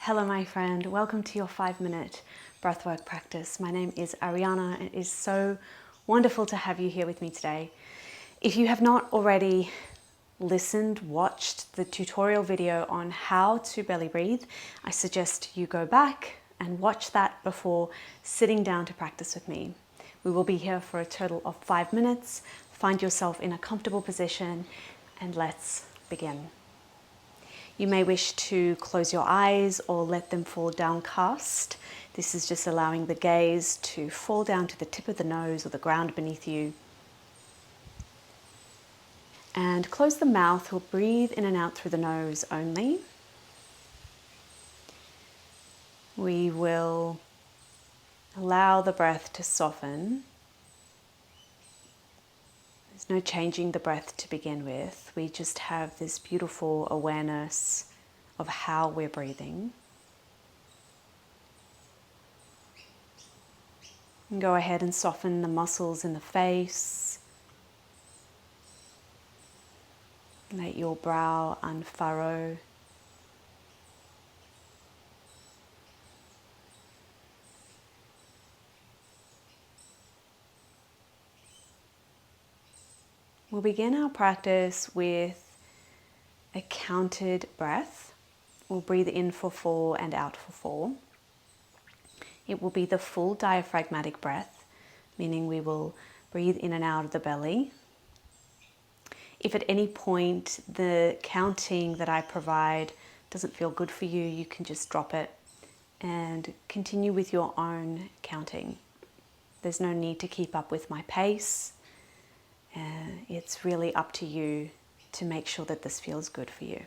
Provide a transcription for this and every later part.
Hello my friend, welcome to your 5-minute breathwork practice. My name is Arianna and it is so wonderful to have you here with me today. If you have not already watched the tutorial video on how to belly breathe, I suggest you go back and watch that before sitting down to practice with me. We will be here for a total of 5 minutes. Find yourself in a comfortable position and let's begin. You may wish to close your eyes or let them fall downcast. This is just allowing the gaze to fall down to the tip of the nose or the ground beneath you. And close the mouth or breathe in and out through the nose only. We will allow the breath to soften. There's no changing the breath to begin with. We just have this beautiful awareness of how we're breathing. And go ahead and soften the muscles in the face. Let your brow unfurrow. We'll begin our practice with a counted breath. We'll breathe in for 4 and out for 4. It will be the full diaphragmatic breath, meaning we will breathe in and out of the belly. If at any point the counting that I provide doesn't feel good for you, you can just drop it and continue with your own counting. There's no need to keep up with my pace. It's really up to you to make sure that this feels good for you.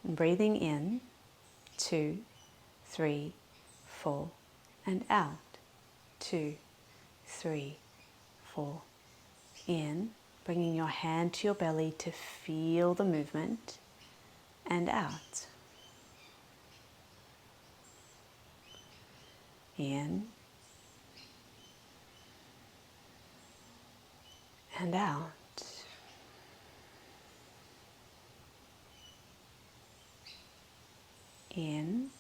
And breathing in, 2, 3, 4, and out, 2, 3, 4. In, bringing your hand to your belly to feel the movement, and out. In, and out. In,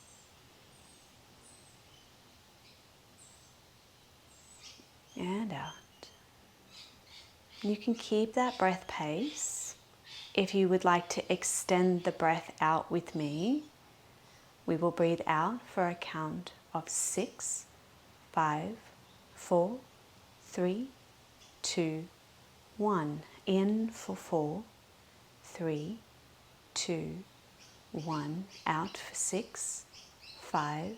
and out. You can keep that breath pace. If you would like to extend the breath out with me, we will breathe out for a count of 6, 5, 4, 3, 2, 1. In for 4, 3, 2, 1. Out for 6, 5,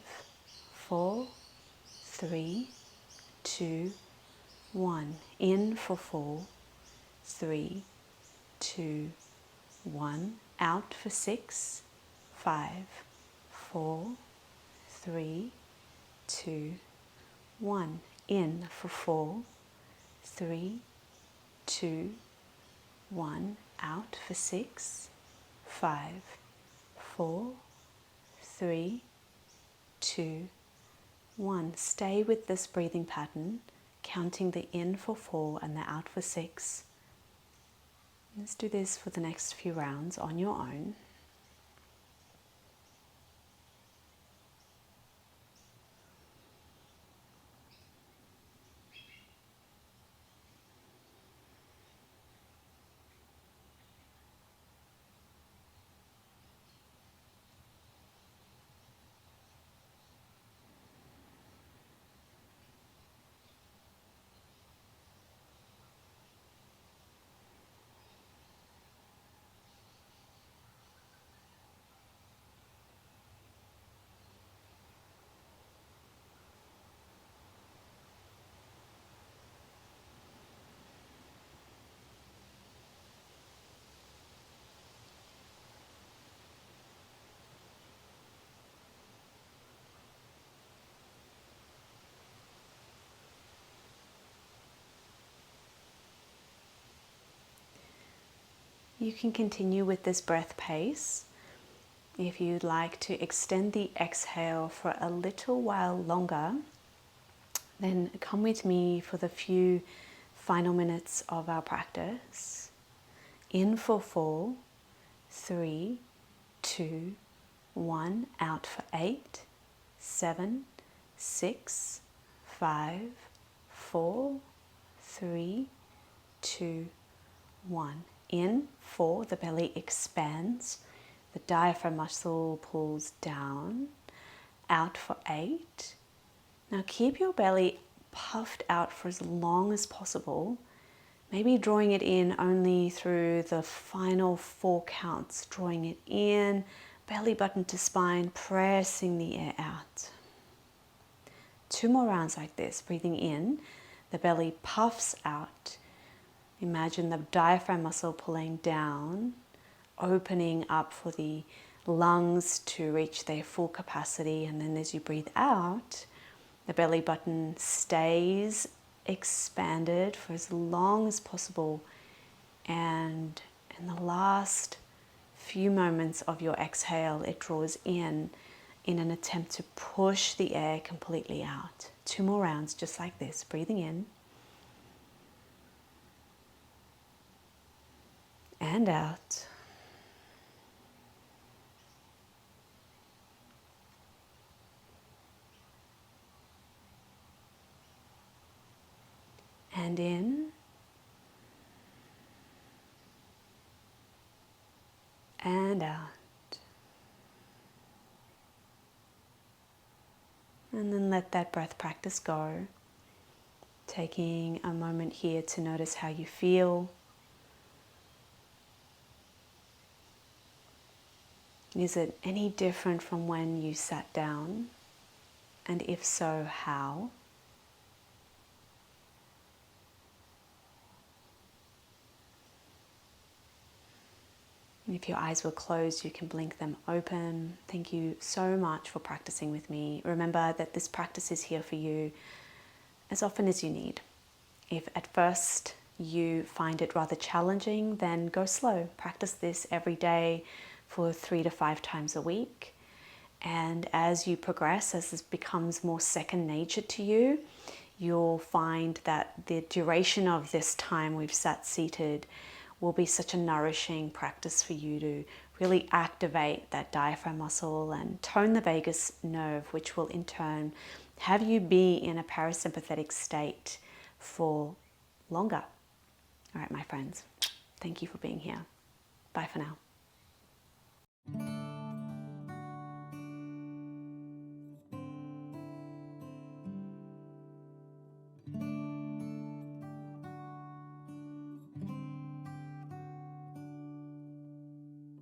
4, 3, 2, 1. In for 4, 3, 2, 1. Out for 6, 5, 4, 3, 2, 1. In for 4, 3, 2, 1. Out for 6, 5, 4, 3, 2, 1. Stay with this breathing pattern, counting the in for 4 and the out for 6. Let's do this for the next few rounds on your own. You can continue with this breath pace. If you'd like to extend the exhale for a little while longer, then come with me for the few final minutes of our practice. In for 4, 3, 2, 1. Out for 8, 7, 6, 5, 4, 3, 2, 1. In 4, the belly expands, the diaphragm muscle pulls down. Out for 8. Now keep your belly puffed out for as long as possible, maybe drawing it in only through the final 4 counts, drawing it in, belly button to spine, pressing the air out. 2 more rounds like this, breathing in, the belly puffs out. Imagine the diaphragm muscle pulling down, opening up for the lungs to reach their full capacity, and then as you breathe out, the belly button stays expanded for as long as possible, and in the last few moments of your exhale, it draws in an attempt to push the air completely out. 2 more rounds just like this, breathing in and out. And in and out. And then let that breath practice go. Taking a moment here to notice how you feel. Is it any different from when you sat down? And if so, how? If your eyes were closed, you can blink them open. Thank you so much for practicing with me. Remember that this practice is here for you as often as you need. If at first you find it rather challenging, then go slow. Practice this every day for 3 to 5 times a week. And as you progress, as this becomes more second nature to you, you'll find that the duration of this time we've sat seated will be such a nourishing practice for you to really activate that diaphragm muscle and tone the vagus nerve, which will in turn have you be in a parasympathetic state for longer. All right, my friends, thank you for being here. Bye for now.